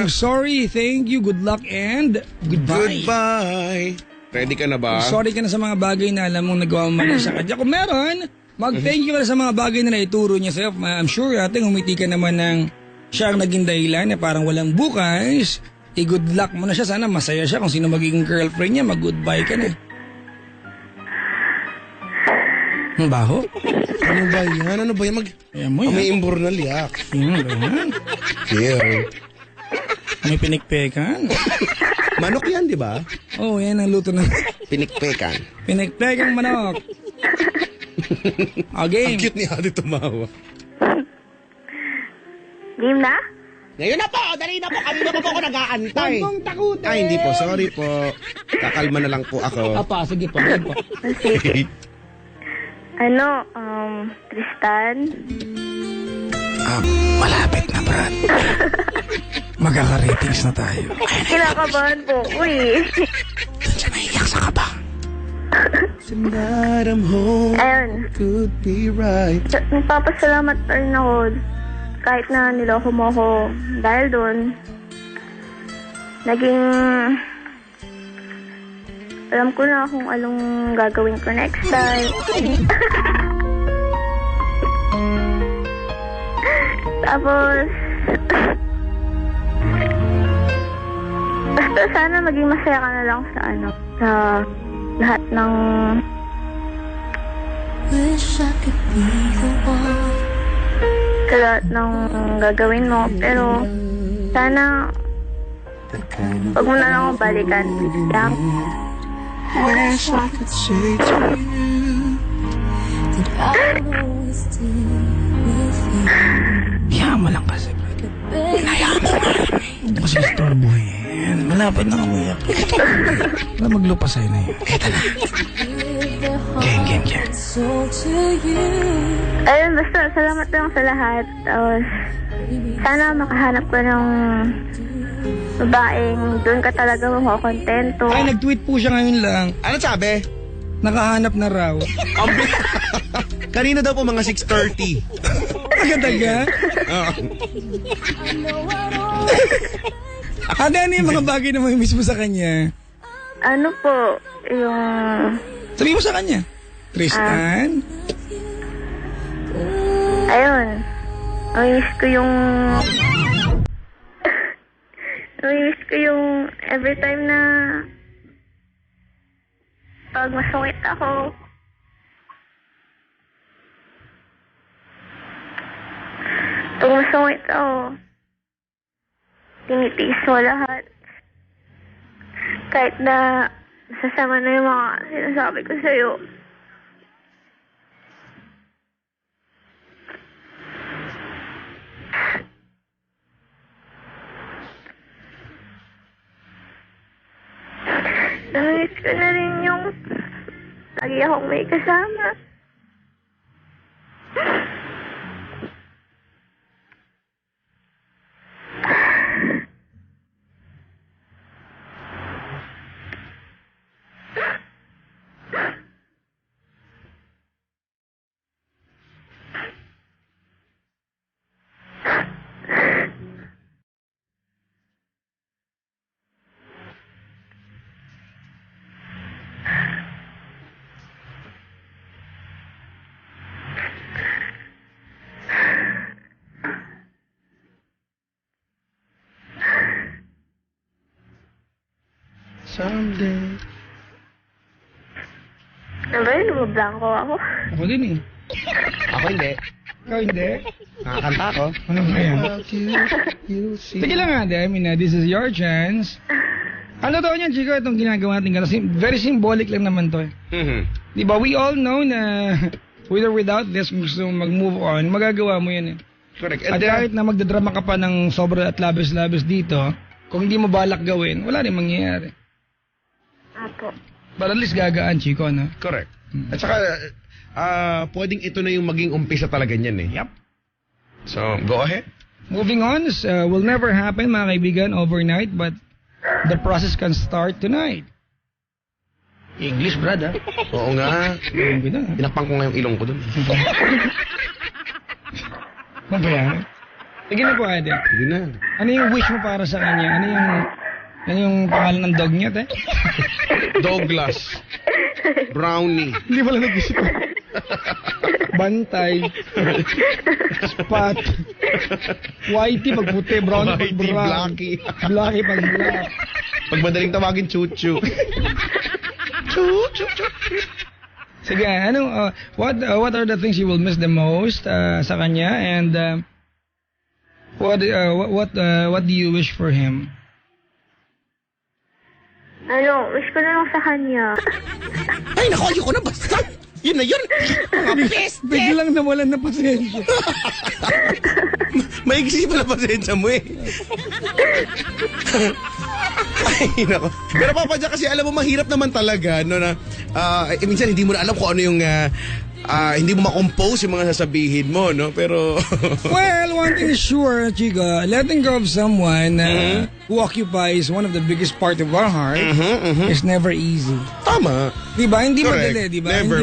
sorry, thank you, good luck, and goodbye. Goodbye. Ready ka na ba? Sorry ka na sa mga bagay na alam mong nagawa mo mali sa kanya. Kung meron, mag-thank you ka na sa mga bagay na naituro niya sa'yo. I'm sure ating umiti ka naman ng siya ang naging dahilan na parang walang bukas. Good luck mo na siya. Sana masaya siya kung sino magiging girlfriend niya. Mag-goodbye ka na. Ang baho? Ano ba yan? Ano ba yan? Ayan mo yan. May imbor na liyak. Ayan. Yeah. May pinikpekan. Manok yan, di ba? Oh, yan ang luto ng Pinikpekan. pinikpekang manok. Okay. Ang cute ni Ate tumawa. Game na? Ngayon na po! Dali na po! Kanina pa po ako nag-aantay. Huwag mong takutin. Ay, hindi po. Sorry po. Kakalma na lang po ako. Apa, sige po. Sige po. Tristan? Malapit na, Brad. Magkaka-ratings na tayo. Kinakabahan po ko eh. Diyan naiyak sa kabang. Tonight I'm home. Ayun. Could be right. Nagpapasalamat pa rin ako kahit na niloko mo ako dahil doon. Naging... Alam ko na kung anong gagawin ko next time. Tapos... Basta sana maging masaya ka na lang sa sa lahat ng... Sa lahat ng gagawin mo. Pero sana wag mo na lang akong balikan. Lang. Wish I could say to you that I always stay with you. Hayaan mo lang kasi, Brad. Hayaan mo lang. Ito kasi istorbohin. Malapit na umiyak. Wala maglupa sa'yo na yun. Eto na. Game. Ayun, basta salamat lang sa lahat. Sana makahanap ko ng babaeng doon ka talaga makokontento. Ay, nag-tweet po siya ngayon lang. Ano sabi? Nakahanap na raw. Kanina daw po mga 6:30. Agad-aga? Ano yung mga bagay na may miss mo sa kanya? Ano po, yung... Sabi mo sa kanya. Tristan? Ayun. Miss ko yung... miss ko yung every time na... Pag masungit ako... Pag masungit ako... Tinitiis mo lahat. Kahit na sasama na yung mga sinasabi ko sa'yo. Namiss ko na rin yung lagi akong may kasama. Someday. Ano ba yun? Lumablanko ako. Ako din eh. Ako hindi. Ikaw hindi? Nakakanta ako. Ano ba yan? You see. Sige lang nga, I mean, this is your chance. Ano daw niyan, Chico, itong ginagawa natin? Kasi very symbolic lang naman to eh. Di ba, we all know na with or without this, kung gusto mong mag-move on, magagawa mo yan eh. Correct. At kahit na magdadrama ka pa ng sobra at labis-labis dito, kung hindi mo balak gawin, wala rin mangyayari. Apo. But at least gagaan, Chico, no? Correct. At saka, pwedeng ito na yung maging umpisa talaga niyan eh. Yep. So, go ahead. Moving on, will never happen, mga kaibigan, overnight, but the process can start tonight. English, brad, ha? Oo nga. Tinakpan ko nga yung ilong ko dun. Ano ba yan? Sige na po, Ate. Sige na. Ano yung wish mo para sa kanya? Ano yung pangalan ng dog niya, te? Douglas. Brownie. Hindi pala nag-isip. Bantay. Spot. Whitey pag puti, brown pag Whitey, brown. Blackie. Blackie pag black. Pag madaling tawagin, chuchu. Sige, what are the things you will miss the most sa kanya, and what do you wish for him? Wish ko na lang sa kanya. Ay, naku, ayoko na basta. Yun na yun. Mga peste. Biglang nawalan na pasensya. Maigsi pa na pasensya mo eh. Ay, nako. Pero Papa Jack, kasi alam mo, mahirap naman talaga, no, na, minsan hindi mo na alam kung ano yung, hindi mo ma-compose yung mga sasabihin mo, no, pero... Well, one thing is sure, Chica, letting go of someone who occupies one of the biggest part of our heart is never easy. Tama. Diba? Hindi Correct. madali, diba? Never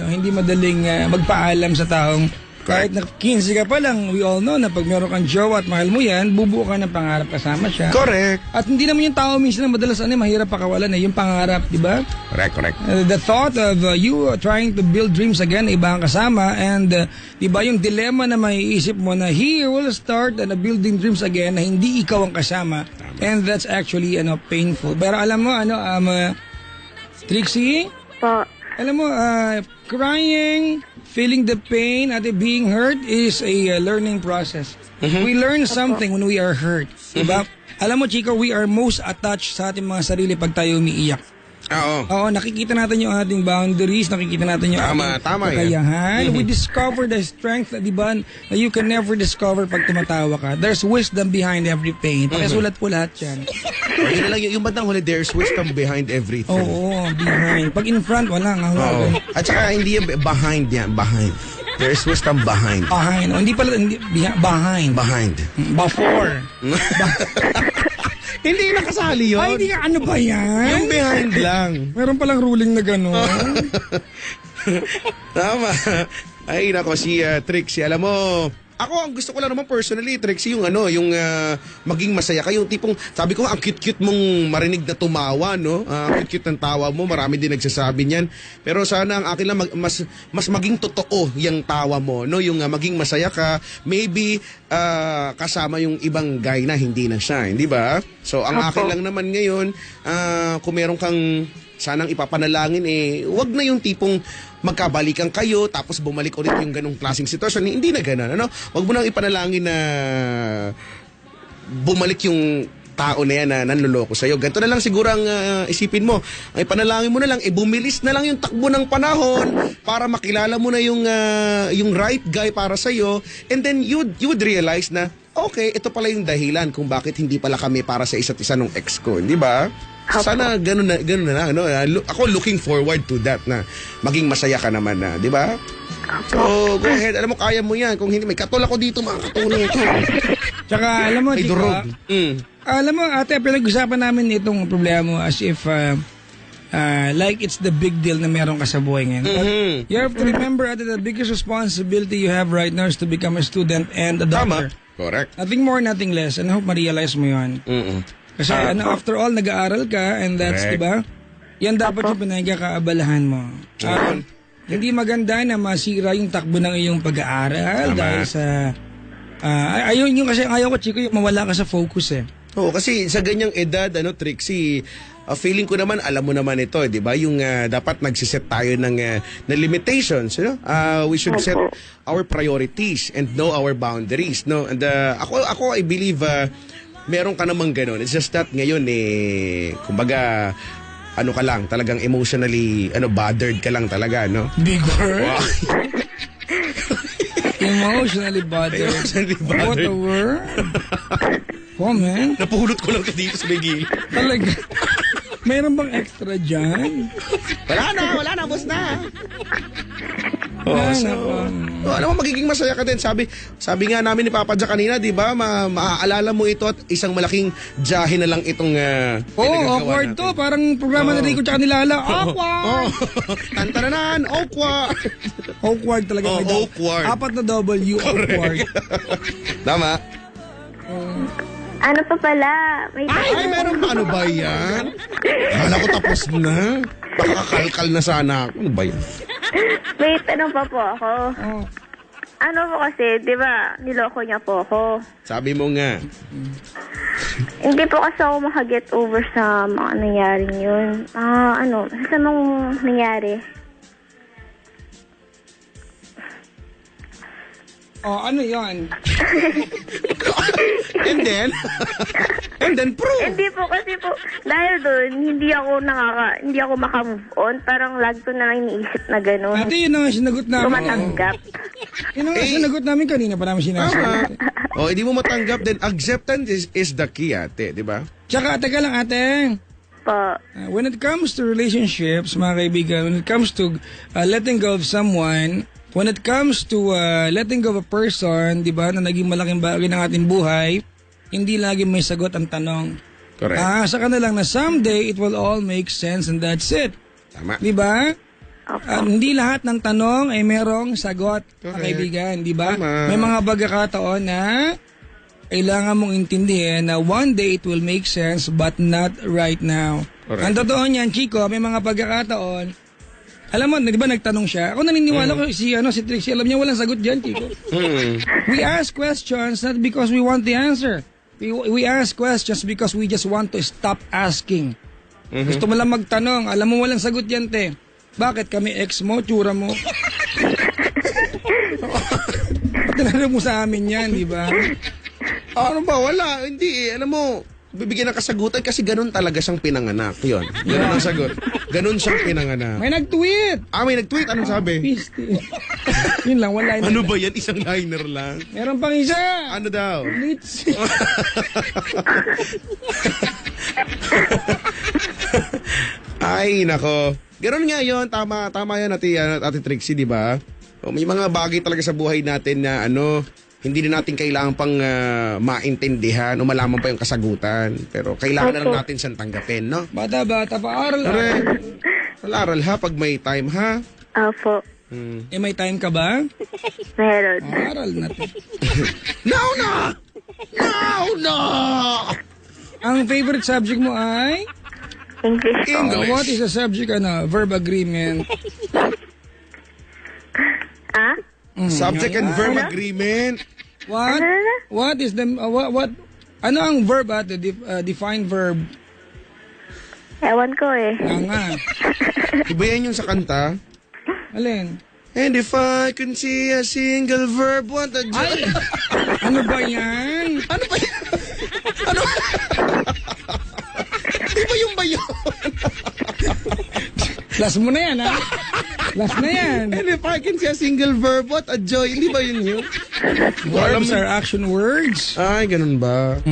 Hindi madaling magpaalam sa taong kahit na 15 ka pa lang, we all know na pag meron kang jowa at mahal mo yan, bubuo ka ng pangarap kasama siya. Correct. At hindi naman yung tao minsan na madalas mahirap pakawalan yung pangarap, di ba? Correct. The thought of you trying to build dreams again, iba ang kasama, and di ba yung dilemma na maiisip mo na he will start building dreams again na hindi ikaw ang kasama. And that's actually painful. Pero alam mo, Trixie, Po. alam mo, crying, feeling the pain at being hurt is a learning process. We learn something when we are hurt. Diba? Alam mo, Chico, we are most attached sa ating mga sarili pag tayo umiiyak. Oo. Oo, nakikita natin yung ating boundaries, nakikita natin yung ating kakayahan. We discover the strength, di ba, na you can never discover pag tumatawa ka. There's wisdom behind every pain. Pakisulat po lahat yan. Yun na lang, yung bandang huli, there's wisdom behind everything. Oo, behind. Pag in front, wala nga. Oo. At saka hindi yung behind yan, behind. There's wisdom behind. Behind. Hindi pala, behind. Behind. Before. Hindi nakasali yun. Ay, hindi ka, ano ba yan? Yung behind lang. Meron palang ruling na gano'n. Tama. Ay, nako, si Trixie. Alam mo, ako, ang gusto ko lang naman personally, Trixie, yung maging masaya ka. Yung tipong, sabi ko, ang cute-cute mong marinig na tumawa, no? Ang cute-cute ng tawa mo, marami din nagsasabi niyan. Pero sana ang akin lang, mas maging totoo yung tawa mo, no? Yung maging masaya ka, maybe kasama yung ibang guy na hindi na siya, hindi ba? So, ang akin lang naman ngayon, kung meron kang sanang ipapanalangin, wag na yung tipong magkabalikan kayo tapos bumalik ulit yung ganong klaseng sitwasyon. Hindi na gano'n, ano? Wag mo nang ipanalangin na bumalik yung tao na yan na nanloloko sa'yo. Ganito na lang siguro ang isipin mo. Ang ipanalangin mo na lang, bumilis na lang yung takbo ng panahon para makilala mo na yung right guy para sa'yo, and then you would realize na, okay, ito pala yung dahilan kung bakit hindi pala kami para sa isa't isa nung ex ko, di ba? Sana ganun na lang, ano? Ako looking forward to that na maging masaya ka naman na, di ba? So, go ahead. Alam mo, kaya mo yan. Kung hindi, may katol ako dito, mga katulong ito. Tsaka, alam mo, May Chico, durog. alam mo, ate, pinag-usapan namin itong problema mo as if like it's the big deal na meron ka sa buhay ngayon. But you have to remember, ate, the biggest responsibility you have right now is to become a student and a doctor. Tama. Correct. Nothing more, nothing less. And I hope ma-realize mo yun. Kasi after all, nag-aaral ka, and that's, Correct. diba? Yan dapat yung pinagkakaabalahan mo. Hindi maganda na masira yung takbo ng iyong pag-aaral dahil sa... ayun yung kasi ayaw ko, Chico, yung mawala ka sa focus eh. Oo, kasi sa ganyang edad, Trixie, feeling ko naman, alam mo naman ito, di ba? Yung dapat nagsiset tayo ng limitations, you know? We should set our priorities and know our boundaries, no? And ako, I believe, meron ka namang ganun. It's just that ngayon, kumbaga, ano ka lang, talagang emotionally, bothered ka lang talaga, no? Big word. Wow. Emotionally bothered. Emotionally What bothered. a word. Oh, man. Napulot ko lang ito dito sa bigil. Talaga. Mayroon bang extra dyan? Wala na, boss na. Alam mo, magiging masaya ka din. Sabi nga namin ni Papa Jack kanina, di ba? Maaalala mo ito at isang malaking jahe na lang itong awkward to. Parang programa na Rico tsaka nilala. Awkward! Tantananan, awkward! Awkward talaga. May awkward. 4 na W, awkward. Tama? Ano pa pala? May Ay, meron pa. Ano ba yan? Akala ko tapos na. Nakakalkal na sana ako. Ano ba yan? May tanong pa po ako. Oh. Ano po kasi, di ba, niloko niya po ako. Sabi mo nga. Hindi po kasi ako makaget over sa mga nangyaring yun. Sa nung nangyari? Ano yan? And then prove. Hindi po kasi po, dahil doon, hindi ako maka-move on. Parang lag ko na lang iniisip na gano'n. Ate, yun na nga sinagot namin. Tumatanggap. Yun na nga sinagot namin kanina pa namin sinasagot. Hindi mo matanggap, then acceptance is the key, ate, di ba? Tsaka, teka lang ate. Po. When it comes to relationships, mga kaibigan, when it comes to letting go of someone, when it comes to letting go of a person, di ba, na naging malaking bagay ng ating buhay, hindi lagi may sagot ang tanong. Correct. Sa lang na someday, it will all make sense and that's it. Tama. Di ba? Opo. Hindi lahat ng tanong ay merong sagot, mga Correct. kaibigan, di ba? Tama. May mga pagkakataon na kailangan mong intindihin na one day it will make sense but not right now. Correct. Ang totoo niyan, Chico, may mga pagkakataon, alam mo, di ba nagtanong siya? Ako naniniwala ko si Trixie, alam niya walang sagot diyan, Chico. We ask questions not because we want the answer. We ask questions because we just want to stop asking. Gusto mo lang magtanong, alam mo walang sagot yan, te. Bakit kami ex mo, tsura mo? Tinanong mo sa amin yan, di ba? Ano ba? Wala. Hindi eh. Alam mo, bibigyan ng kasagutan kasi ganun talaga siyang pinanganak. Yun. Ganun ang sagot. Ganun siyang pinanganak. May nag-tweet. May nag-tweet. Anong sabi? Pisti. Yun lang, one liner. Ano ba yan? Isang liner lang. Meron pang isa. Ano daw? Blitz. Ay, nako. Ganun nga yun. Tama yan, Ate Trixie, di ba? May mga bagay talaga sa buhay natin na hindi na natin kailangan pang maintindihan o malaman pa yung kasagutan. Pero kailangan na lang natin siyang tanggapin, no? Bata-bata pa, aral. Correct. Aral ha, pag may time ha. Opo. May time ka ba? Meron. Aral na to. Now na! Ang favorite subject mo ay? English po. English. What is the subject? Verb agreement. Subject and verb agreement. What? What is the what? Ano ang verb ate? Define verb. Ewan ko eh. Nga. Iba yan yung sa kanta. Alin? And if I can see a single verb, what a joy. Ano ba yan? Ano ba yan? Ano? Di ba yung bayo? Last mo na yan, ha? Last na yan. And if I can see a single verb, what a joy. Hindi ba yun? Verbs are action words. Ay, ganun ba?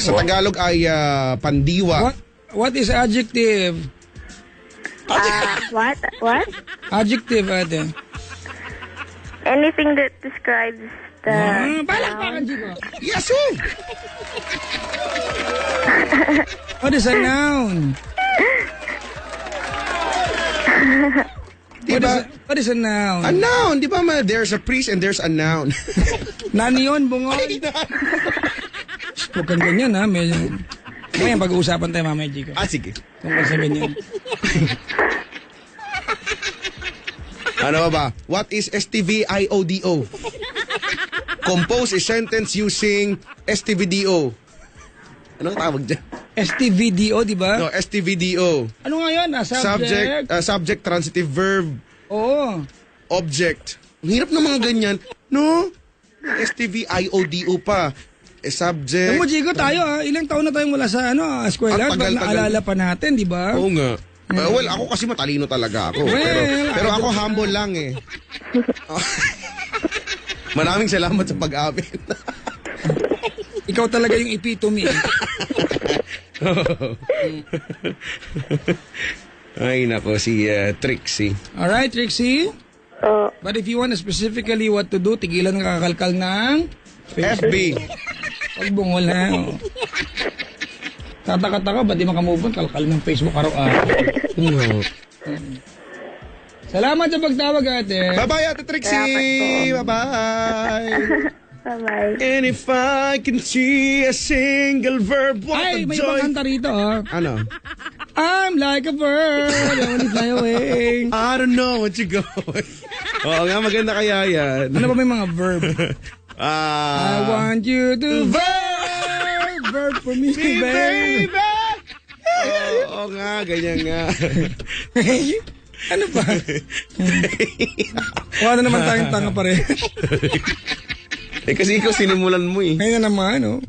Sa Tagalog ay pandiwa. What is adjective? What? What? Adjective, ate. Anything that describes the... Palakpakan, Chico. Yasu! What is a noun? What is a noun? A noun, di ba? There's a priest and there's a noun. Nani yun, bungol? Huwag kang ganyan, ha? Medyo... Ngayon, pag-uusapan tayo mamaya, Chico. Sige. Tungkol sa ganyan. Ano ba? What is STVIODO? Compose a sentence using STVDO. Anong tawag dyan? STVDO, di ba? No, STVDO. Ano nga yun? Subject? Subject, transitive verb, Oo. object. Ang hirap ng mga ganyan. No? STVIODO pa. Subject. Alam mo, Chico, tayo ilang taon na tayong wala sa eskwela. Ang tagal-tagal. Naalala pa natin, di ba? Oo nga. Well, ako kasi matalino talaga ako. Pero ako humble lang eh. Maraming salamat sa pag-amin. Ikaw talaga yung epitome. Ay, nako, si Trixie. Alright, Trixie? But if you want specifically what to do, tigilan ng kakalkal ng FB. pagbungol na. Oh. Tataka-taka, ba't di makamove on? Kalkal ng Facebook araw-araw. Salamat sa pagtawag, ate. Bye-bye, Ate Trixie. Bye-bye. Bye-bye. And if I can see a single verb, what Ay, a may joy. ibang kanta rito, oh. Ano? I'm like a bird, I only fly away. I don't know what you're going. Oo nga, maganda kaya yan. Ano ba may mga verb? I Ah, want you to verb for me, baby. baby! Oo nga, ganyan nga. Ano ba? Wala naman tayong tanga pa rin. Eh kasi ikaw sinimulan mo eh. Ngayon na naman, no?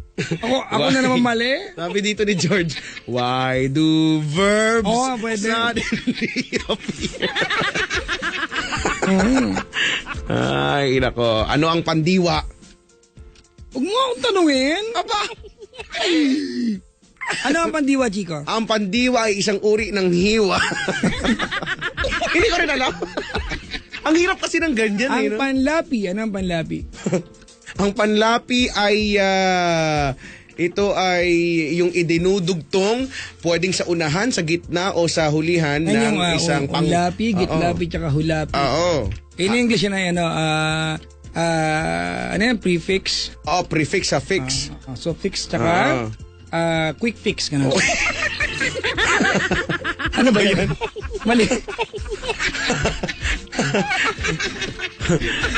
Ako na naman mali. Sabi dito ni George, why do verbs Oo, pwede. suddenly appear? Ay, nako. Ano ang pandiwa? Huwag mo akong tanungin. Aba! Ano ang pandiwa, Chico? Ang pandiwa ay isang uri ng hiwa. Hindi ko rin alam. Ang hirap kasi ng ganyan eh. Ang No? panlapi. Ano ang panlapi? Ang panlapi ay ito ay yung idinudugtong pwedeng sa unahan, sa gitna o sa hulihan Yan ng yung isang unlapi, gitlapi, tsaka hulapi. Oo. In English yan ay ano yan, prefix. Oh, prefix sa fix. So fix tsaka quick fix. Ganun. Ano ba yan? Mali.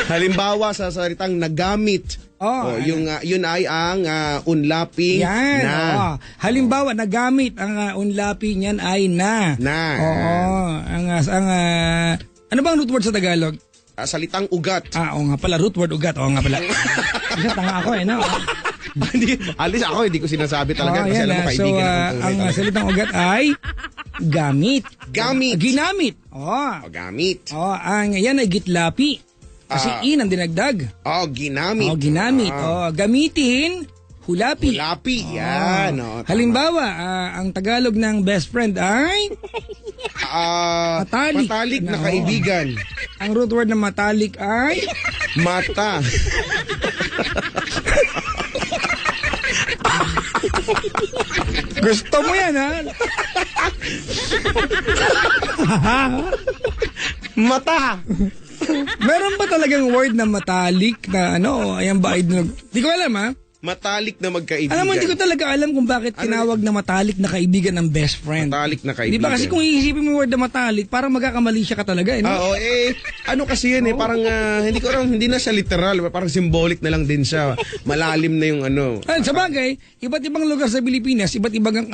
Halimbawa sa salitang nagamit. Oh, yung yun ay ang unlapi Yan. na. Oo. Halimbawa, nagamit ang unlapi niyan ay na. Na. Oo. Ano bang root word sa Tagalog? Salitang ugat. Oo nga pala, root word ugat. Oo nga pala. Kasi tanga ako no? Hindi, alis ako, hindi ko sinasabi talaga kasi yan alam mo na. So, kaibigan akong tunay ang talaga. salitang ugat ay gamit. Gamit. Ginamit. Oo. Oh, gamit. Oo, yan ay gitlapi. Kasi in ang dinagdag. Oh, ginamit. Oo, ginamit. Oo, gamitin, hulapi. Hulapi. Yan. Oo. Oh, tama. Halimbawa, ang Tagalog ng best friend ay matalik. Matalik na Oo. kaibigan. ang root word ng matalik ay Mata. gusto mo yan, ha? Mata. Meron ba talagang word na matalik na ano? Ayan ba? Di ko alam, ha? Matalik na magkaibigan. Alam mo, hindi ko talaga alam kung bakit tinawag na matalik na kaibigan ng best friend. Matalik na Di kaibigan. ba? Kasi kung iisipin mo yung word na matalik, parang magkakamali siya ka talaga, eh, no? Oo, ano kasi yan parang hindi na siya literal, parang symbolic na lang din siya. Malalim na yung ano. Sa bagay, iba't ibang lugar sa Pilipinas, iba't iba yung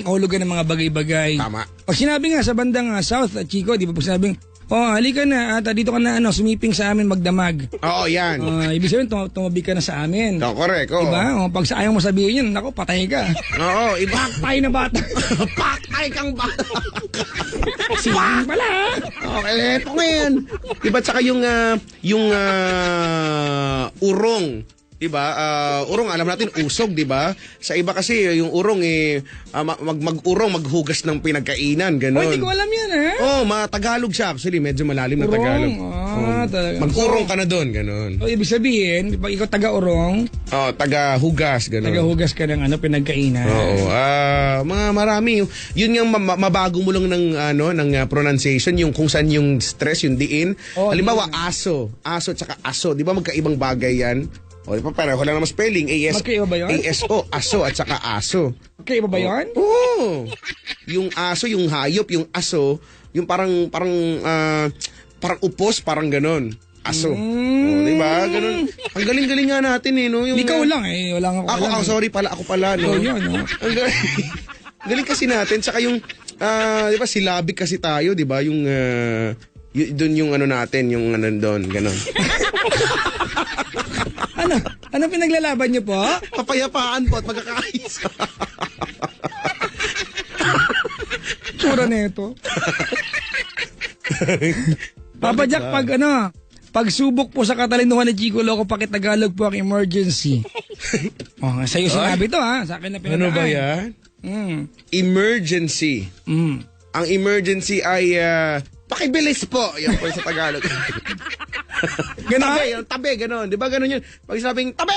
kahulugan ng mga bagay-bagay. Tama. Pag sinabi nga sa bandang South, Chico, di ba pag sinabing, halika na, at dito ka na, sumiping sa amin magdamag. Oo, yan. Ibig sabihin, tumabi ka na sa amin. Correct. Oh. Diba? Pag sa ayaw mo sabihin yun, naku, patay ka. Oo, iba. Patay na bata. Patay kang bata. Silang pala. Okay, eto ngayon. Diba, tsaka yung urong. Diba? Urong, alam natin, usog, diba? Sa iba kasi, yung urong, mag-urong, maghugas ng pinagkainan, gano'n. Hindi ko alam yan, ha? Tagalog siya. Actually, medyo malalim na Tagalog. Talaga. Mag-urong ka na doon, gano'n. Ibig sabihin, pag ikaw taga-urong, Taga-hugas, gano'n. taga-hugas ka ng pinagkainan. Oo. Mga marami. Yun yung mabago mo lang ng pronunciation, yung kung saan yung stress, yung diin. Halimbawa, aso. Aso tsaka aso. Di ba magkaibang bagay yan? Di ba pareho lang naman spelling. Magkaiba ba yun? ASO. Aso at saka aso. Okay ba yun? Oo. Yung aso, yung hayop, yung aso, yung parang upos, parang ganon. Aso. Di ba? Ganon. Ang galing-galing nga natin no? Yung, Ikaw lang wala nga ako alam. Sorry pala, ako pala, no? Oh, yun, no? Ang galing kasi natin. Saka yung, di ba, silabik kasi tayo, di ba? Yung, doon yung natin, yung doon, ganon. Ano pinaglalaban niyo po? Kapayapaan po at magkakaayos. Tsura na ito. Papa Jack, pag subok po sa katalinuhan ni Chico Loco, pakitagalog po ang emergency. Sa'yo sinabi to, ha? Sa akin na pinadaan. Ano ba yan? Emergency. Ang emergency ay Pakibilis po. Yan po sa Tagalog. Ganon? Tabi, yung tabi, ganon. Di ba ganon yun? Pag sabing, tabi!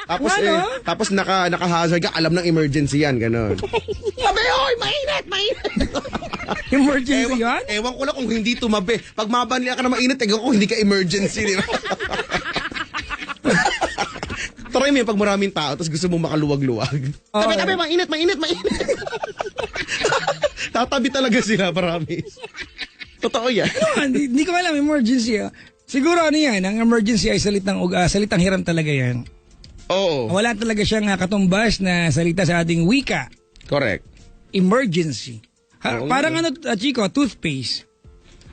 Tapos, Ano? tapos naka-hazard ka, alam ng emergency yan, ganon. Tabi, oy! Mainit! Emergency yan? Ewan ko lang kung hindi tumabi. Pag mabanliya ka na mainit, ewan ko hindi ka emergency. Di ba? Try mo yun pag maraming tao, tapos gusto mong makaluwag-luwag. Oo. Tabi, mainit! Tatabi talaga sila, promise. Totoo yan. Hindi ko alam, emergency. Siguro ano yan, ang emergency ay salitang hiram talaga yan. Oo. Wala talaga siyang katumbas na salita sa ating wika. Correct. Emergency. Oo. Parang Chico, toothpaste.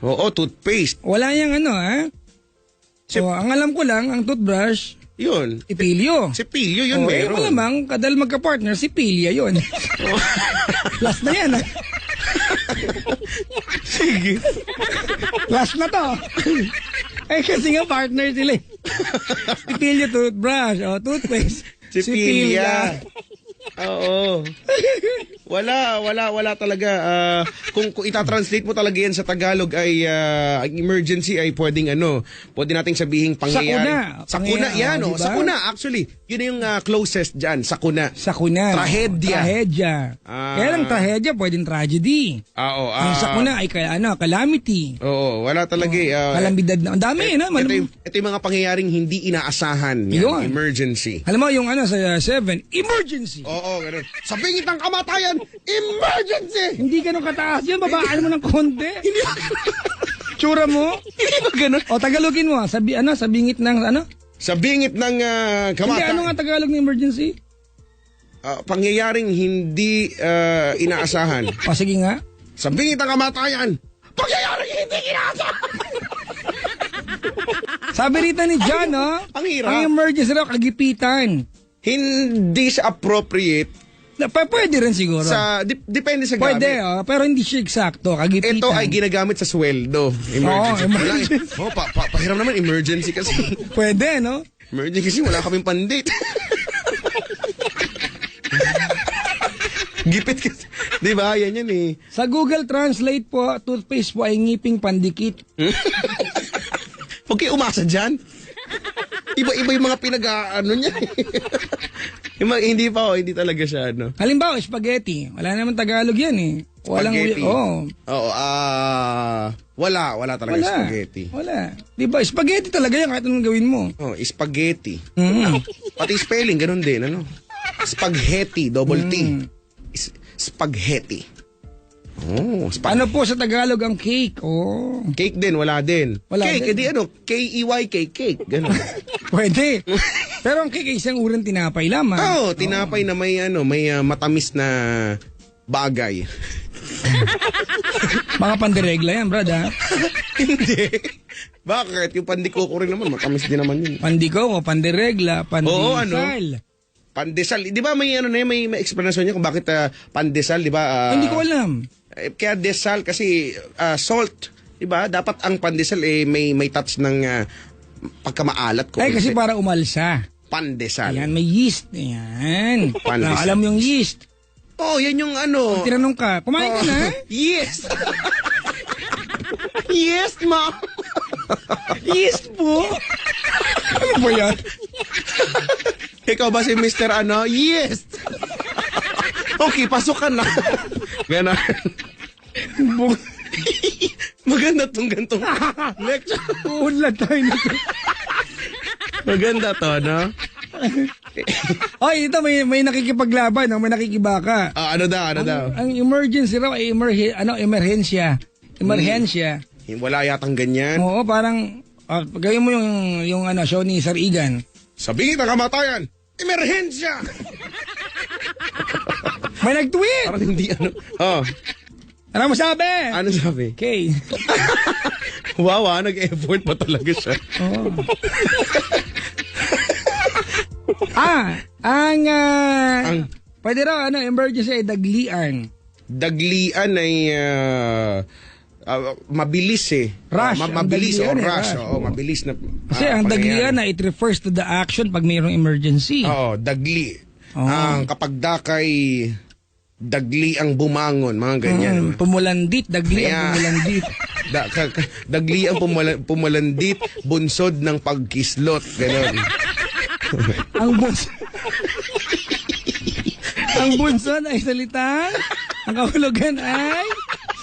Oo, toothpaste. Wala yang ang alam ko lang, ang toothbrush, Yun. ipilyo. Si Pilyo, yun meron. Malamang, kadal magka-partner, si Pilya yun. Last na yan, Sige. Last na to. Kasi nga partner sila. Si Pilya toothbrush, toothpaste. Si Pilya. Oo. Wala talaga. Kung itatranslate mo talaga yan sa Tagalog ay ang emergency ay pwede nating sabihin pangyayari. Sakuna yan, diba? Sakuna, actually. Yun na yung closest dyan, sakuna. Sakuna. Trahedya. Kaya lang trahedya, pwedeng tragedy. Oo. Ang sakuna ay calamity. Oo, wala talaga. Kalamidad na. Ang dami, ito yung mga pangyayaring hindi inaasahan. Yun. Emergency. Alam mo, yung sa 7, emergency. Oo, ganun. Sa bingit ng kamatayan, emergency! Hindi ganun kataas yun, babaan mo ng konti. Tsura mo. Hindi ba ganun? O, Tagalogin mo, sa bingit ng Sa bingit ng Hindi, kamatayan. ano nga Tagalog ng emergency? Pangyayaring hindi inaasahan. O, sige nga. Sa bingit ng kamatayan, pangyayaring hindi inaasahan! Sabi rito ni John, Ang hirap. ang emergency raw, kagipitan. Hindi siya appropriate Pwede rin siguro. depende sa gamit. Pwede, pero hindi siya eksakto, kagipitan. Ito ay ginagamit sa sweldo. Emergency. emergency. Pahiram naman, emergency kasi. Pwede, no? Emergency kasi wala kaming pandit. Gipit kasi. Di ba? Yan eh. Sa Google Translate po, toothpaste po ay ngiping pandikit. Huwag kayo umasa dyan. Iba yung mga niya. Hindi talaga siya, Halimbawa, spaghetti. Wala naman Tagalog yan eh. Spaghetti. Oo, wala talaga spaghetti. Wala. Diba, spaghetti talaga yan kahit anong gawin mo. Oh, spaghetti. Mm. Pati spelling, ganun din, Spaghetti, double T. Spaghetti. Oh, Ano po sa Tagalog ang cake? Oh. Cake din, wala din. Wala Cake, din. edi K-E-Y-K, cake. Ganun. Pwede. Pero ang cake ay isang urang tinapay lamang. Tinapay na may matamis na bagay. Mga pandiregla yan, brad, ha? Hindi. Bakit? Yung pandikoko rin naman, matamis din naman yun. Pandiko o pandiregla, pandesal. Pandesal. Di ba may may explanation niya kung bakit pandesal, di ba? Hindi ko alam. Kaya desal kasi salt, 'di ba? Dapat ang pandesal may touch ng pagkamaalat ko. Kasi para umalsa. Pandesal. Ayan, may yeast. Ayan. Pandesal. Alam mo yung yeast. Oh, yan yung Tinanong ka, kumain ka na? Yes. Yes, ma'am. Yeast po. Ano ba yan? Ikaw ba si Mr. Yes. Okay, pasok ka na. Ganon. Maganda tong gantong lecture. Uunlad tayo nito. Maganda to, Oy, ito may nakikipaglaban, may nakikibaka. Ano daw? Ang emergency raw ay emerhensya. Emerhensya. Wala yatang ganyan. Oo, parang gawin mo yung show ni Sir Igan. Sa bingit ng kamatayan, emerhensya! May nag-tweet! Parang hindi Ano mo sabi? Ano sabi? Okay. Wow, nag-effort pa talaga siya. Oo. Pwede raw, emergency ay daglian. Daglian ay mabilis eh. Rush. Mabilis Ang daglian rush. rush. Oo, mabilis na. Kasi ang daglian na it refers to the action pag mayroong emergency. Oo, dagli. Oo. Kapag dakay Dagli ang bumangon, mga ganyan. Pumulandit, dagli Yeah. ang pumulandit. Dagli ang pumulandit, bunsod ng pagkislot. Ganon. Ang bunsod. Ang bunsod ay salitang, ang kahulugan ay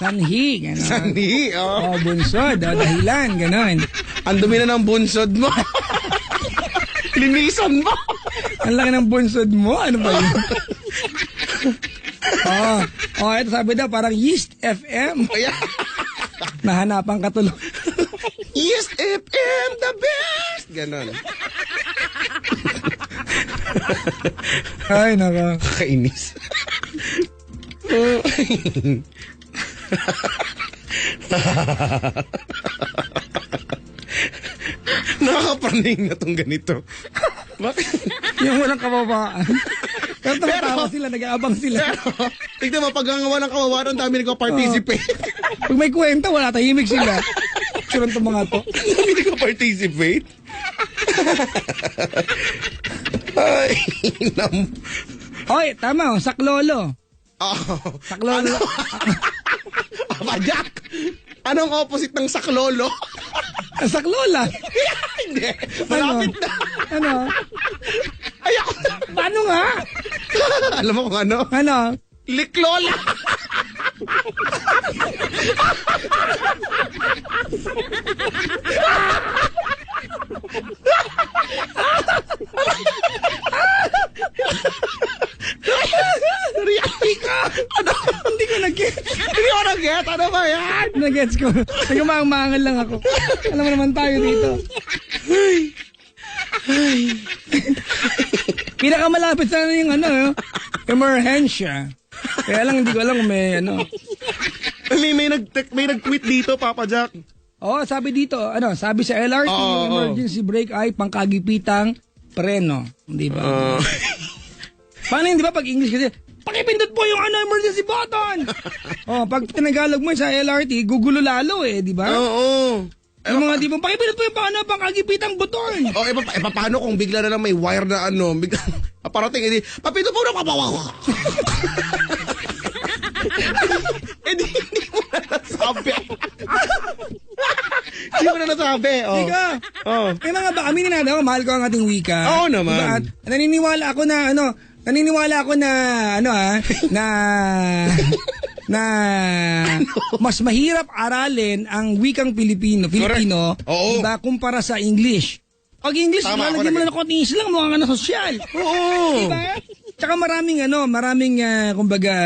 sanhi. Ganon. Sanhi, oh. Bunsod, dahilan, ganon. Ang dumi na ng bunsod mo. Linisan mo. Ang laki ng bunsod mo, ano ba yun? Ito sabi daw, parang Yeast FM. Kaya, Nahanapan ka tuloy. Yes, FM, the best! Ganon. Ay, naka. Kainis. Nakakapraning na tong ganito. Bakit? Yung walang kababaan. Pero tumatawa sila, nag-aabang sila. Tignan mo, pag ang walang kawawa, ang dami nagpa-participate. Pag may kwenta, wala, tahimik sila. Suran to mga to. Ang dami nagpa-participate. Ay, Oy, tama, saklolo. Oh. Saklolo. Pajak! Anong opposite ng saklolo? Saklola. Hindi, malapit na. Ano? Ay, ako. Paano nga? Alam mo kung ano? Ano? Liklola! React ka! Ano? Hindi ko nag-get. Hindi ko nag-get. Ano ba yan? Nag-gets ko. Nagumang-mangal lang ako. Alam mo naman tayo dito. Pinakamalapit sana yung emerhensya. Kaya lang hindi ko alam kung may May nag-tweet dito, Papa Jack. sabi dito, sabi sa LRT, yung emergency brake ay pangkagipitang preno. Di ba? Paano yun, di ba, pag English kasi, pakipindot po yung emergency button! Pag tinagalog mo sa LRT, gugulo lalo di ba? Oo. Yung mga di ba, pakipindot po yung pangkagipitang buton! Okay, paano kung bigla na lang may wire na bigla, parating, edi, papito po na kapawa ko. Edi, hindi mo na nasabi. Hindi mo na nasabi. Ika, may mga ba, aminin natin ako, mahal ko ang ating wika. Oo naman. Diba? At naniniwala ako na, mas mahirap aralin ang wikang Filipino, Oo. diba, kumpara sa English. Pag English, Tama, lalagyan mo na ng konting lang, mukha ka na sosyal. Oo. Diba? Tsaka maraming kumbaga,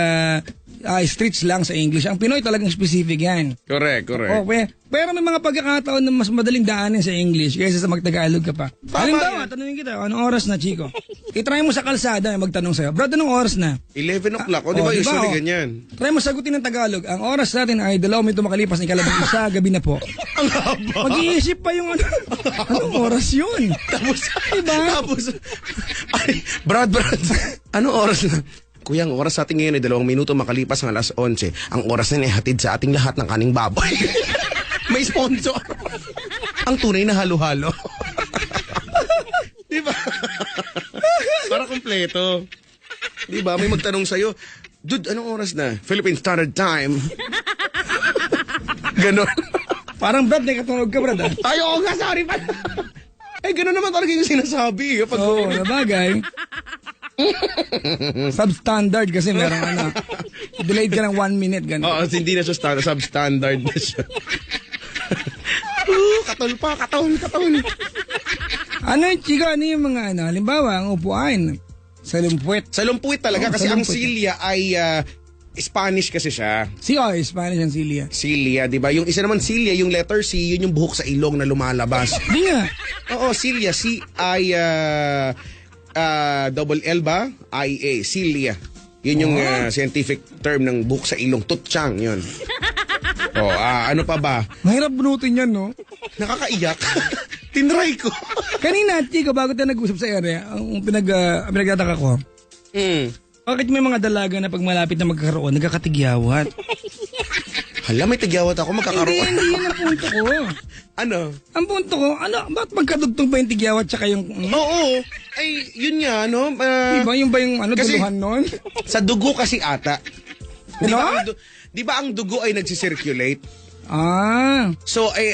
streets lang sa English. Ang Pinoy talagang specific yan. Correct. Okay. Pero may mga pagkakataon na mas madaling daanin sa English kaysa sa magtagalog ka pa. Halimbawa, tanungin kita, anong oras na, Chico? I-try mo sa kalsada, magtanong sa'yo, Brad, anong oras na? 11 o'clock. Di ba usually ganyan? Try mo sagutin ng Tagalog. Ang oras natin ay 2 minuto makalipas ng ikalabang isa, gabi na po. Ang haba. Mag-iisip pa yung anong oras yun? Tapos, Diba? ay, Brad, anong oras na? Kuya, ang oras sa ating ngayon ay 2 minuto makalipas ng alas 11. Ang oras na hatid sa ating lahat ng kaning baboy. May sponsor. Ang tunay na halo-halo. Diba? Para kompleto. Diba? May magtanong sa'yo, dude, anong oras na? Philippine Standard Time. Ganon. Parang Brad, nakatunog ka, Brad. Ay, oo nga, sorry pa. Ganon naman talaga yung sinasabi. Kapag Nabagay. Substandard kasi merong delayed ka ng 1 minute, gano'n. Oo, hindi na siya substandard na siya. Katol. Chico, ano yung mga halimbawa, ang upuan sa lumpuet. Sa lumpuit talaga kasi sa ang lumpuit. Silya ay Spanish kasi siya. Spanish ang Celia. Silya, di ba? Yung isa naman Silya, yung letter C, yun yung buhok sa ilong na lumalabas. Di nga. Oo, Silya, double L ba? I-A, Silya. Yun yung scientific term ng buhok sa ilong. Tutsyang, yun. Ano pa ba? Mahirap bunutin yan, no? Nakakaiyak. Tinry ko. Kanina, Chico, bago tayo nag-usap sa area, ang pinagtataka ko, bakit may mga dalaga na pag malapit na magkakaroon, nagkakatigyawat? Hala, may tigyawat ako magkakaroon. Hindi yan ang punto ko. Ano? Ang punto ko, ba't magkadugtong ba yung tigyawat tsaka yung... Oo. Ay, yun nga, no? Diba yung ba yung kasi- duluhan nun? Sa dugo kasi ata. Di Ano? ba, di ba ang dugo ay nagsisirculate? Ah, So, di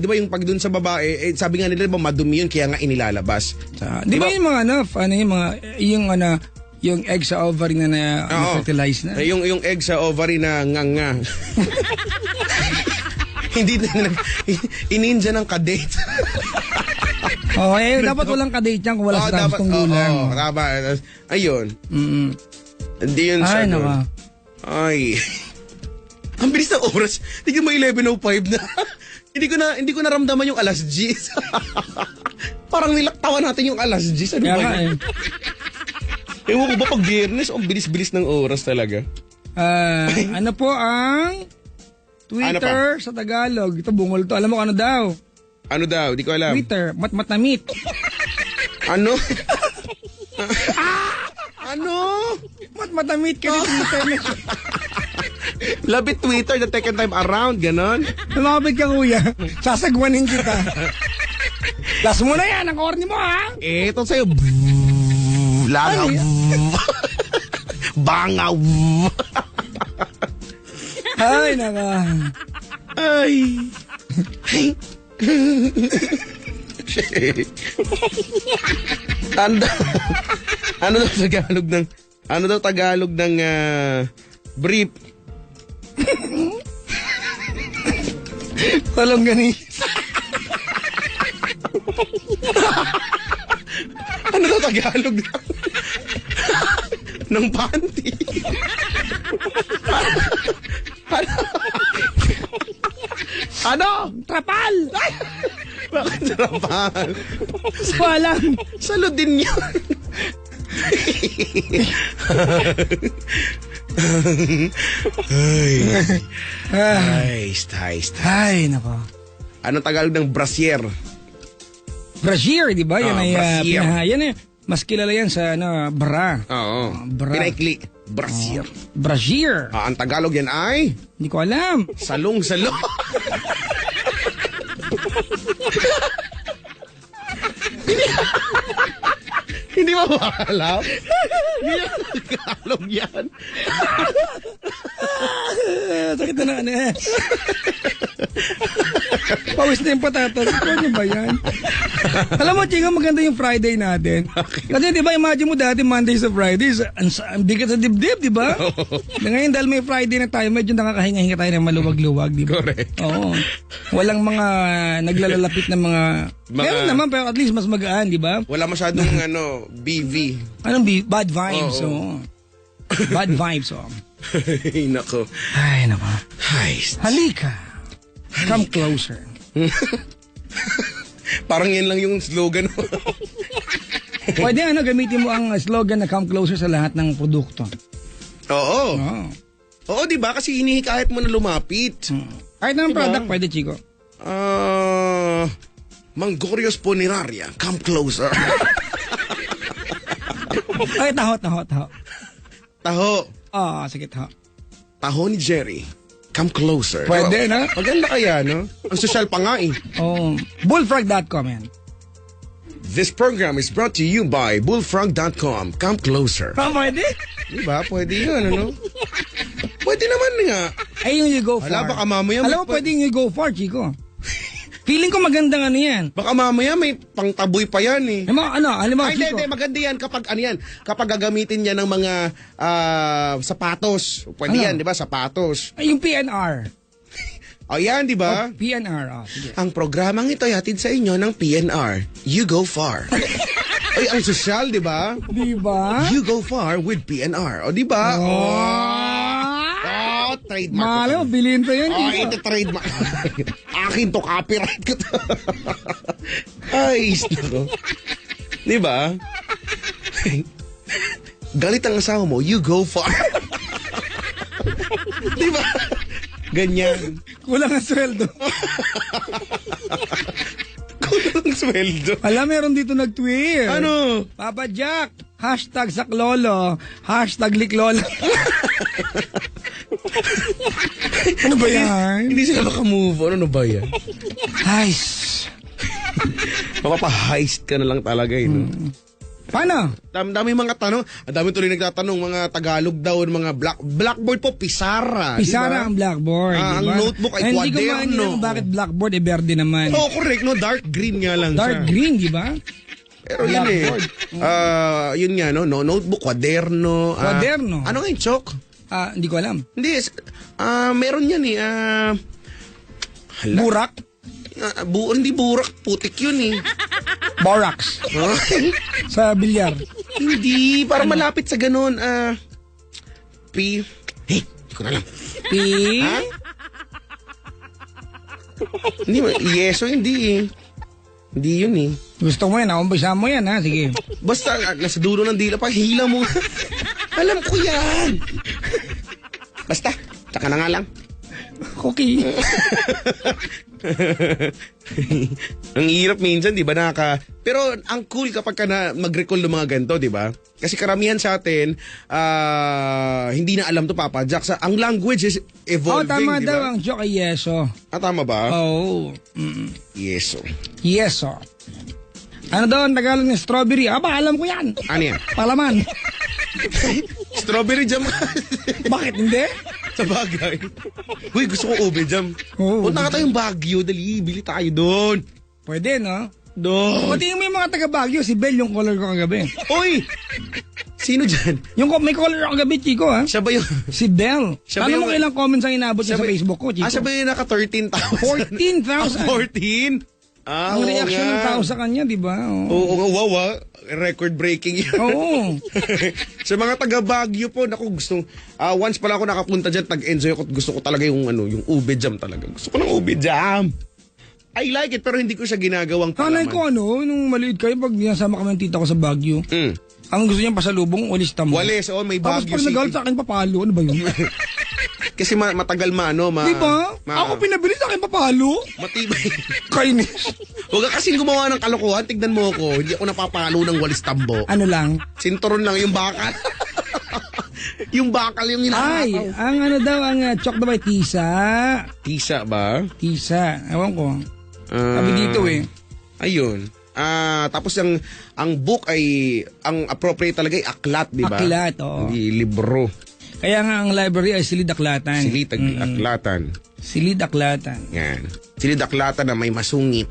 ba yung pag dun sa babae, sabi nga nila, madumi yun, kaya nga inilalabas. di ba yung mga yung egg sa ovary na Oo. fertilize na? Yung egg sa ovary na nga. Hindi na ininja ng kadate. Oh, dapat walang kadate yan kung wala sa gustong gulang. Oo, tama. Ayun. Hindi yun Ay, sa naka. Ay. Ang bilis ng oras. Tignan mo 11:05 na. Hindi ko naramdaman yung alas 10. Parang nilaktawan natin yung alas 10. Ano Kaya ba nga yun? Ewan ko ba pag Biyernes, ang bilis-bilis ng oras talaga. Ano po ang Twitter sa Tagalog? Ito bungol to. Alam mo kung ano daw? Ano daw? Di ko alam. Twitter, matmatamit. Ano? Ano? Matmatamit ka sa Twitter. Labit Twitter the second time around, ganon. Lumapit ka kuya. Sasagwanin kita. Last mo na yan, ang corny mo ha. Ito sa'yo. Langaw. Bangaw. Ay, naka. Ay. Ano daw Tagalog ng brief? Walang ganis. Ano daw Tagalog ng panty? Ano? Trapal. Bakit sarapal? Walang. Salo din yun. Ay. Ay, nako. Ano Tagalog ng brasier? Brasier, di ba? Yan ay brasier. yan eh. Mas kilala yan sa bra. Oo. Bra. Pinaikli. Brasier. Brasier. Ang Tagalog yan ay Hindi ko alam. salong-salo. Hindi mo alam? Hindi yan Tagalog yan. Sakit na na anes. Pawis na yung patatas. Ano ba yan? Alam mo, Chico, maganda yung Friday natin. Kasi di ba, imagine mo dati Mondays to Fridays, ang bigat sa dibdib, di ba? Ngayon, dahil may Friday na tayo, medyo nakakahinga-hinga tayo ng maluwag-luwag, di ba? Correct. Oo. Walang mga naglalalapit na mga... Meron naman, pero at least mas magaan, di ba? Wala masyadong BV. Anong bad vibes, Oo. oh. Bad vibes, oh. Ay, nako. Ay, nako. Ay, Halika. Come closer. parang yan lang yung slogan. Pwede gamitin mo ang slogan na come closer sa lahat ng produkto. Oo. Oo. Oo, di ba? Kasi hinihikayat mo na lumapit. Kahit ng Diba? product, pwede, Chico. Manggorios Puneraria, come closer. Ay, taho. Taho. Sige, taho. Taho ni Jerry, come closer. Pwede, no? Maganda kaya, no? Ang social pa nga eh. Oh, bullfrog.com yan. This program is brought to you by bullfrog.com. Come closer. Pwede? Di ba? Pwede yun, ano? Pwede naman nga. Ay, yung you go far. Hala, baka mamaya Alam mo, pwede yung you go far, Chico. Feeling ko magandang yan. Baka mamaya may pangtaboy pa yan eh. Alam mo, Ay, Chico. hindi, maganda yan kapag gagamitin niya ng mga sapatos. Pwede yan, di ba? Sapatos. Ay, yung PNR. O yan, di ba? PNR, sige. Ang programang ito ay hatid sa inyo ng PNR. You go far. Ay, ang sosyal, di ba? Di ba? You go far with PNR. O, di ba? Oh, trademark. Mahal mo, bilhin pa yan. Oh, Chico. ito trademark. Akin to, copyright ko to. Ay, nako. Di ba? Galit ang asawa mo, you go far. Di ba? Ganyan. Kulang ang sweldo. Kulang sweldo. Alam, meron dito nag-tweet. Ano? Papa Jack, Hashtag saklolo. Hashtag liklolo. Ano ba yan? Hindi sila makamove on. Ano ba yan? Heist. Mapapa-heist ka na lang talaga no? Paano? Dami mga tanong. Ang dami tuloy nagtatanong. Mga Tagalog daw, mga blackboard po, Pisara. Pisara diba? ang blackboard. Ah, ang diba? notebook ay Hindi ko kwaderno. maintindihan bakit blackboard verde naman. Oo, correct, no? Dark green nga lang Dark siya. green, di ba? Pero yun yun nga, no? Notebook, kwaderno. Kwaderno. Ano nga yung Chok? Hindi ko alam. Hindi, meron yan eh. Hala. Burak? Hindi burak, putik yun eh. Borax. Sa bilyar. Hindi, para malapit sa ganun. Hindi ko na alam. Ha? Hindi, yeso, hindi eh. Hindi yun eh. Gusto mo yan, umpisa mo yan ha, sige. Basta, nasa dulo ng dila pa, hila mo. Alam ko yan. Basta, tsaka na nga lang. Okay. Ang hirap minsan, di ba, pero ang cool kapag ka na mag-recall ng mga ganito, di ba? Kasi karamihan sa atin, hindi na alam to, Papa Jack. Ang language is evolving, tama di daw ba? ang joke ay yeso. Tama ba? Oo. Yeso. Yeso. Ano daw ang Tagalog ng strawberry? Alam ko yan. Ano yan? Palaman. Strawberry jam. Bakit hindi? Sa bagay. Uy, gusto ko ube jam. Oo, Punta ka tayong Baguio, dali, bili tayo doon. Pwede, no? Doon. Pati yung may mga taga Baguio, si Bel yung color ko kagabi. Uy! Sino dyan? Yung may color ko kagabi, Chico, ha? Siya ba yung... Si Bel. Siya ba Ano yung- mo ilang comments ang inabot niya sa Facebook ko, Chico? siya ba yung naka 13,000? 14,000. 14? Ang oo reaction ng nga. tao sa kanya, di ba? Oo, wow, record breaking yan. Oo. Sa mga taga Baguio po, naku, once pala ako nakapunta dyan, tag-enjoy ako, gusto ko talaga yung ube jam talaga. Gusto ko ng ube jam. I like it, pero hindi ko siya ginagawang Kanay palaman. ko nung maliit kayo, pag nasama kami ng tita ko sa Baguio, ang gusto niya pasalubong, walis tamo. Walis, may Tapos Baguio pag nagalit sa akin, papalo. Ano ba yun? Kasi matagal Di ba? Ako pinabili sa akin, papalo. matibay. Kainis. Huwag ka kasing gumawa ng kalokohan, tignan mo ako, hindi ako napapalo ng walis tambo. Ano lang? Sinturon lang yung bakal. Yung bakal yung Ay, nilakaw. ang ano daw, ang chok daw ay tisa. Tisa ba? Tisa. Ewan ko. Sabi dito eh. Ayun. Tapos ang book ay, ang appropriate talaga ay aklat, di ba? Aklat, oo. Hindi libro. Kaya nga ang library ay silid aklatan. Silid aklatan. Silid aklatan. Yan. Silid aklatan na may masungit.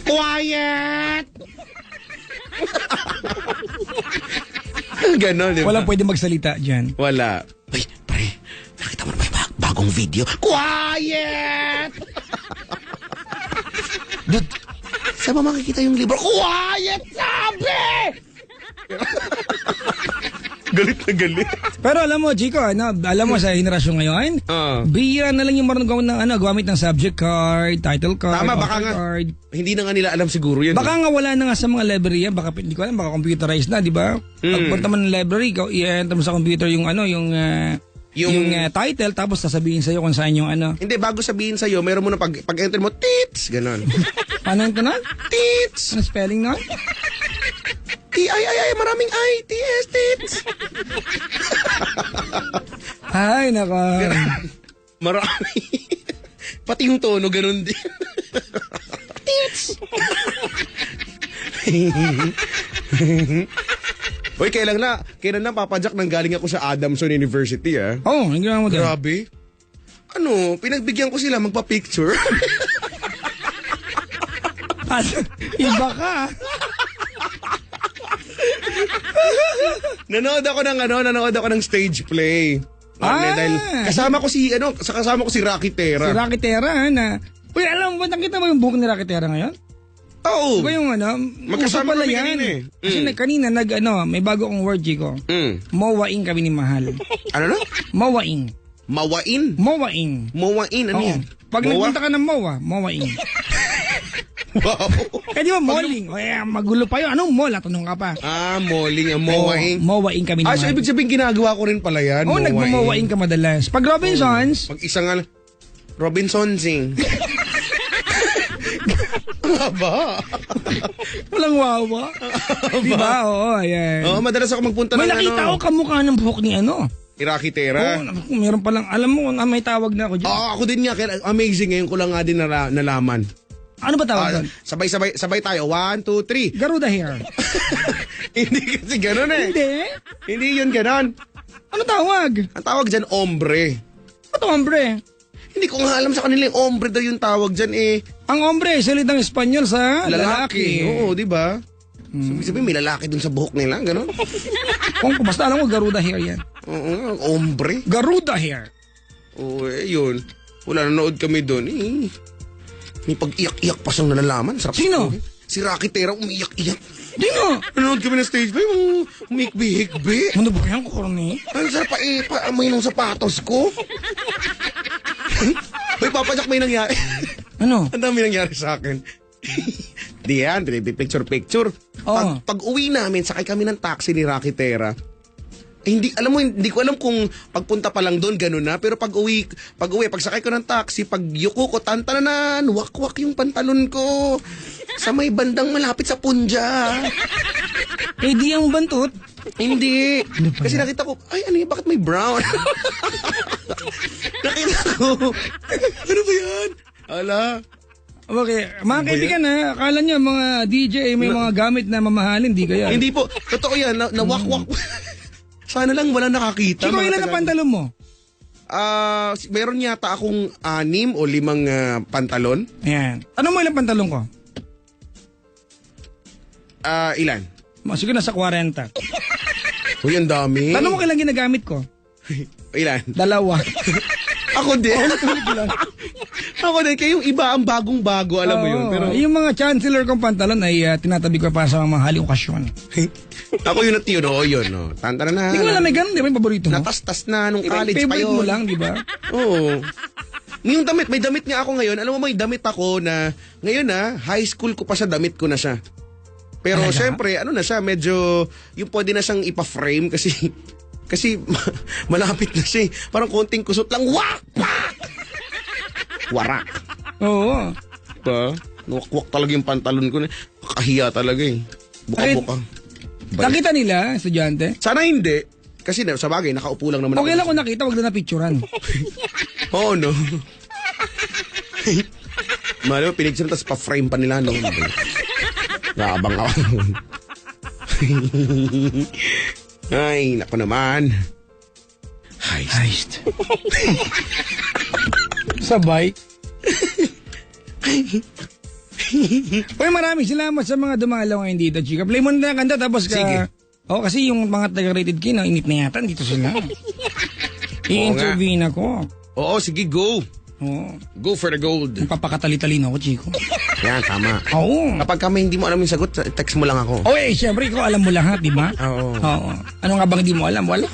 Quiet! Ganon, di ba? Walang pwede magsalita dyan. Wala. Uy, pre, nakita mo na ba yung bagong video? Quiet! Dude, saan ba makikita yung libro? Quiet, sabi! Galit na galit. Pero alam mo, Chico, alam mo sa henerasyon ngayon, bihira na lang yung marunong gumamit ng subject card, title card, Tama, baka author nga, card. hindi na nga nila alam siguro yun. Baka nga wala na nga sa mga library yan, baka hindi ko alam, baka computerized na, di ba? Pagpunta mo ng library, i-enter mo sa computer yung title, tapos sasabihin sa'yo kung saan yung ano. Hindi, bago sabihin sa'yo, meron mo na pag-enter mo, tits, ganon. Paano ito na? Tits! Ano spelling na? T-I-I-I, maraming I, T-S, tits. Ay, naka. Marami. Pati yung tono, ganun din. Tits! Uy, kailan na, Papa Jack, nanggaling ako sa Adamson University, ah. Oh, ang ginawa mo din. Grabe. Pinagbigyan ko sila magpa-picture. Iba ka. Nanood ako ng stage play. Dahil kasama ko si Rocky Terra. Si Rocky Terra, na. Uy, alam mo ba, nakita mo yung buhok ni Rocky Terra ngayon? Oo. Diba yung Magkasama uso pala kami yan. kanina eh. Kasi kanina may bago kong word, Chico. Mowaing kami ni Mahal. Ano na? Mowaing. Mawain? Mowaing. Mowain, ano Oo. yan? Pag Mowa? nagpunta ka ng Mowaing. Wow. Di ba, malling? O, magulo pa yun. Anong mall? Tanong ka pa. Malling, mowaing. Mowaing kami ni Mahal. So ibig sabihin ginagawa ko rin pala yan. Oo, nagmamowaing ka madalas. Pag Robinsons, Pag isa nga, Robinson Sing. Ang haba. Walang wawa. Diba? Oo, ayan. Oo, madalas ako magpunta May ng nakita ko kamukha ng buhok ni ano. Iraqi Tera. Oo, meron palang, alam mo, may tawag na ako dyan. Ako din nga. Amazing. Ngayon ko lang nga din nalaman. Ano ba tawag doon? Sabay tayo. 1, 2, 3. Garuda hair. Hindi kasi ganun eh. Hindi. Hindi yun ganun. Ano tawag? Ang tawag dyan, ombre. Ito, hombre. Hindi ko nga alam sa kanila yung ombre daw yung tawag dyan eh. Ang hombre, salitang Espanyol sa lalaki. Oo, di ba? So, ibig sabihin, may lalaki dun sa buhok nila, gano'n? Kung basta alam ko, Garuda hair yan. Oo, ombre. Garuda hair. Oo, yun. Wala, nanood kami dun. May pag-iyak-iyak pa siyang nalalaman. Sarap. Sino? Si Rocky Tera, umiiyak-iyak. Di nga. Nanood kami ng stage play, umikbi-hikbi. Ano ba yan, Korni? Ang sarap paamoy ng sapatos ko. Uy, Papa Jack, may nangyari. Ano? Ang dami nangyari sa akin. Di yan, picture-picture. Oo. Pag uwi namin, sakay kami ng taxi ni Rocky Tera. Hindi ko alam kung pagpunta pa lang doon gano'n na, pero pag sakay ko ng taxi, pag yuko ko, tantananan, wak-wak yung pantalon ko. Sa may bandang malapit sa punja. Eh, di ang bantot. Hindi. Kasi nakita ko, ay, ano yun, bakit may brown? Nakita ko, ano ba yan? Ala. Okay, mga kaibigan ha, akala nyo mga DJ may mga gamit na mamahalin, di kaya? Hindi po, totoo yan, nawak-wak. Sana lang wala nakakita. Chico, mga ilan na taga- pantalon mo? Meron yata akong 6 o 5 pantalon. Ayan. Ano mo ilang pantalon ko? Ilan? Sige, nasa 40. Uy, ang dami. Tanong mo kailan ginagamit ko? Ilan? 2. Ako din. Ako din. Kaya yung iba ang bagong-bago, alam mo yun. Oo. Pero Yung mga chancellor kong pantalon ay tinatabi ko para sa mga mahaling okasyon. ako yun at yun. Oo, yun. No. Tantara na. Hindi ko alam, may ganun, di ba yung paborito mo? Natastas na nung college pa Favorite yun. mo lang, di ba? Oo. Yung damit, may damit nga ako ngayon. Alam mo, may damit ako na, ngayon high school ko pa siya, damit ko na siya. Pero Talaga? syempre, ano na siya, medyo, yung pwede na siyang ipa-frame kasi malapit na siya. Parang konting kusot lang, wak! Wak! Warak. Oo. Diba? Wak-wak talaga yung pantalon ko. Kahiya talaga eh. Buka-buka. Nakita nila, estudyante? Sana hindi. Kasi sa bagay, nakaupo lang naman Okay lang ako. kung nakita, wag na napicturan. Oo, no. Malo, pinicture tapos pa-frame pa nila, no? Naabang ako. Ay, naku naman. Heist. Sabay. Uy, maraming salamat sa mga dumalaw ngayon dito, chika. Play mo na ang kanta tapos ka... Sige. Oo, kasi yung mga taga-rated kin, init na yata, dito sila. I-intervene ako. Oo, sige, go. Oo. Go for the gold. Papakatali-talino ako, chiko. Yan, tama. Oo. Kapag kami hindi mo alam yung sagot, text mo lang ako. Oh, syempre, ikaw alam mo lahat, di ba? Oo. Oo. Ano nga bang hindi mo alam? Wala.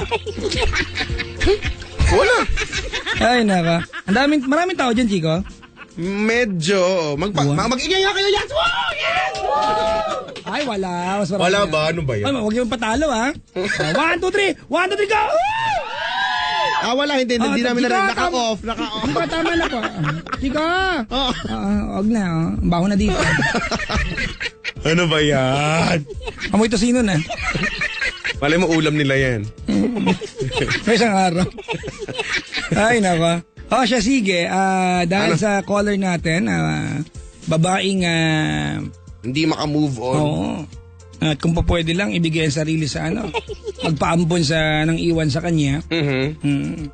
Wala. Ay, naka. Maraming tao dyan, chiko. Medyo. Mag-ingay nga kayo yan. Ay, wala. Mas marami Wala yan. ba? Ano ba yan? Ay, huwag yung patalo, ha? 1, 2, 3! 1, 2, 3, go! Wala. Hindi namin Chika, na rin. Naka-off. Chika, tama na po. Chika! Oo. Huwag na, oh. Baho na dito. Ano ba yan? Amoy tosino na. Malay mo ulam nila yan. May isang araw. Ay, nako. Oh, siya, sige. Dahil sa caller natin, babaeng, Hindi maka-move on. oo. At kung pa pwede lang, ibigay ang sarili sa magpaampon ng iwan sa kanya. Mhm.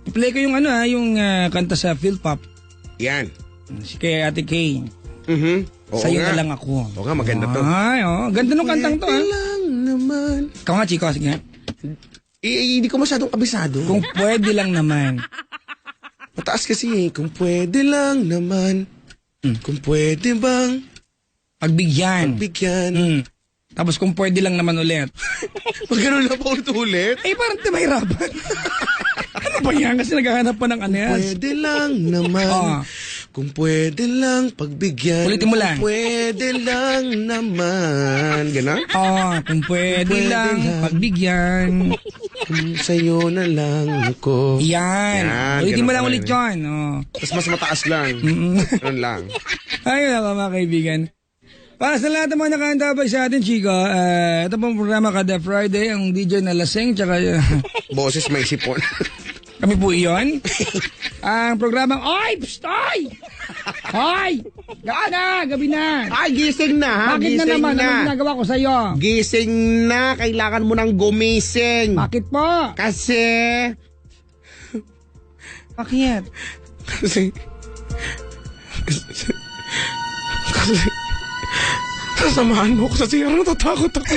Play ko yung yung kanta sa Philpop. Yan. Si kay Ate Kay. Mhm. Oo Sa'yo nga. na lang ako. Oo nga, maganda to. Ay, ganda nung kantang to, ha? Pwede lang naman. Ikaw nga, Chico, sige. Hindi ko masyadong kabisado. Kung pwede lang naman. Mataas kasi eh. Kung pwede lang naman. Kung pwede bang Pagbigyan. bigyan. Tapos kung pwede lang naman ulit. Pag gano'n na pa ulit. Parang di mahirapan. Ano ba yan? Kasi naghahanap pa ng anes. Pwede lang naman. Ah. Kung pwede lang pagbigyan. Ulitin mo lang. Kung pwede lang naman. Gano'n? Kung pwede Pwede lang lang. pagbigyan. Sa'yo na lang ko. Yan. Yan, Ulitin mo ganun lang pala ulit yun. yun. Oh. Tapos mas mataas lang. Ganun lang. Ayun ako mga kaibigan. Para sa lahat ng mga nakaantabay sa atin, Chico, ito pong programa kada Friday, ang DJ na lasing, tsaka Boses may sipon. kami po iyon. Ang programang, Oy! Psst! Oy! Hoy! Gabi na! Ay, gising na ha? Bakit na Gising naman? Anong ginagawa ko sa'yo? Gising na. Kailangan mo nang gumising. Bakit po? Kasi... Bakit? Kasi... Sasamahan mo ko sa CR. Natatakot ako.